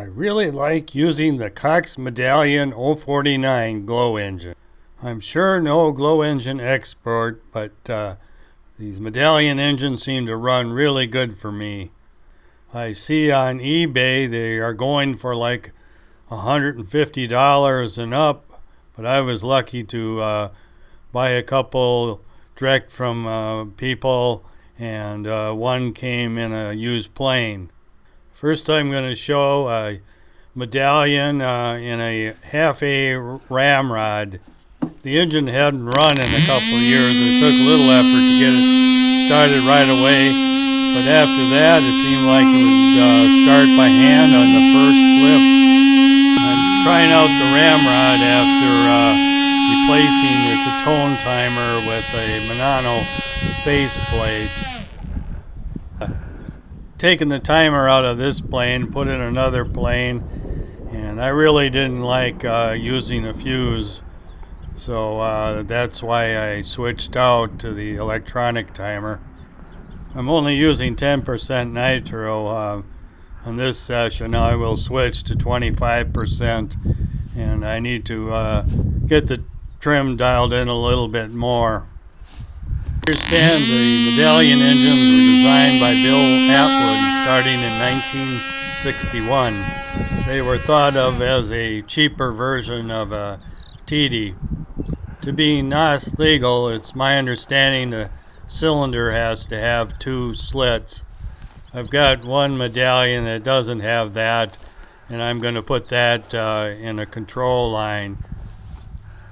I really like using the Cox Medallion 049 glow engine. I'm sure no glow engine expert, but these Medallion engines seem to run really good for me. I see on eBay they are going for like $150 and up, but I was lucky to buy a couple direct from people, and one came in a used plane. First I'm going to show a Medallion in a half-A ramrod. The engine hadn't run in a couple of years, and it took a little effort to get it started right away. But after that, it seemed like it would start by hand on the first flip. I'm trying out the ramrod after replacing the tone timer with a Manano faceplate. Taking the timer out of this plane, put in another plane, and I really didn't like using a fuse, so that's why I switched out to the electronic timer. I'm only using 10% nitro on this session. Now I will switch to 25%, and I need to get the trim dialed in a little bit more. Understand the Medallion engines were designed by Bill Atwood starting in 1961. They were thought of as a cheaper version of a TD. To be NOS legal, it's my understanding the cylinder has to have 2 slits. I've got one Medallion that doesn't have that, and I'm going to put that in a control line.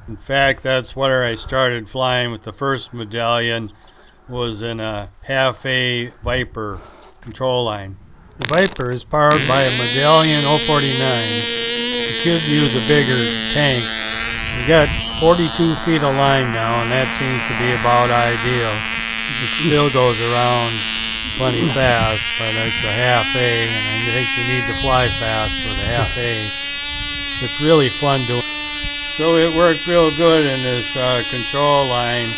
In fact, that's where I started flying with the first Medallion, was in a half-A Viper control line. The Viper is powered by a Medallion 049. You could use a bigger tank. We've got 42 feet of line now, and that seems to be about ideal. It still goes around plenty fast, but it's a half-A, and I think you need to fly fast with a half-A. It's really fun doing. So it worked real good in this control line,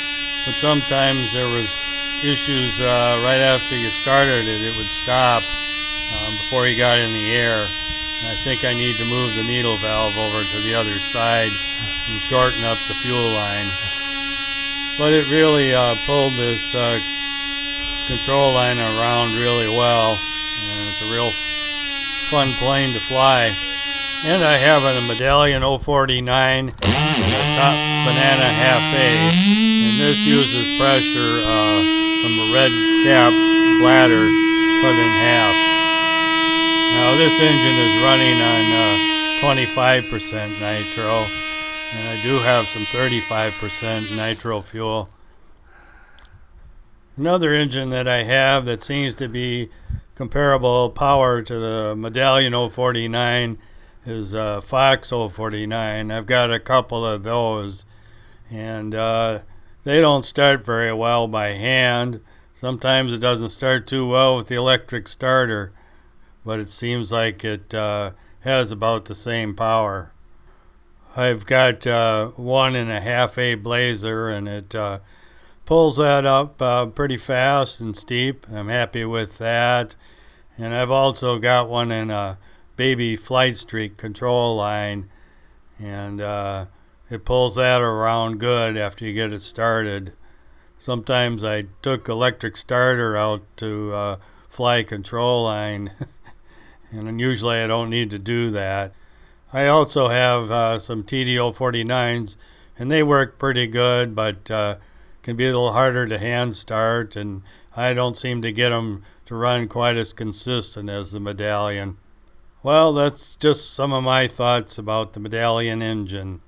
but sometimes there was issues right after you started it. It would stop before you got in the air. And I think I need to move the needle valve over to the other side and shorten up the fuel line. But it really pulled this control line around really well, and it's a real fun plane to fly. And I have a Medallion 049 and a top banana half-A, and this uses pressure from a red cap bladder cut in half. Now this engine is running on 25% nitro, and I do have some 35% nitro fuel. Another engine that I have that seems to be comparable power to the Medallion 049 is Fox 049. I've got a couple of those, and they don't start very well by hand. Sometimes it doesn't start too well with the electric starter, but it seems like it has about the same power. I've got 1.5-A Blazer, and it pulls that up pretty fast and steep. I'm happy with that. And I've also got one in a Baby Flight Streak control line, and it pulls that around good after you get it started. Sometimes I took electric starter out to fly control line, and usually I don't need to do that. I also have some TD049s, and they work pretty good, but can be a little harder to hand start, and I don't seem to get them to run quite as consistent as the Medallion. Well, that's just some of my thoughts about the Medallion engine.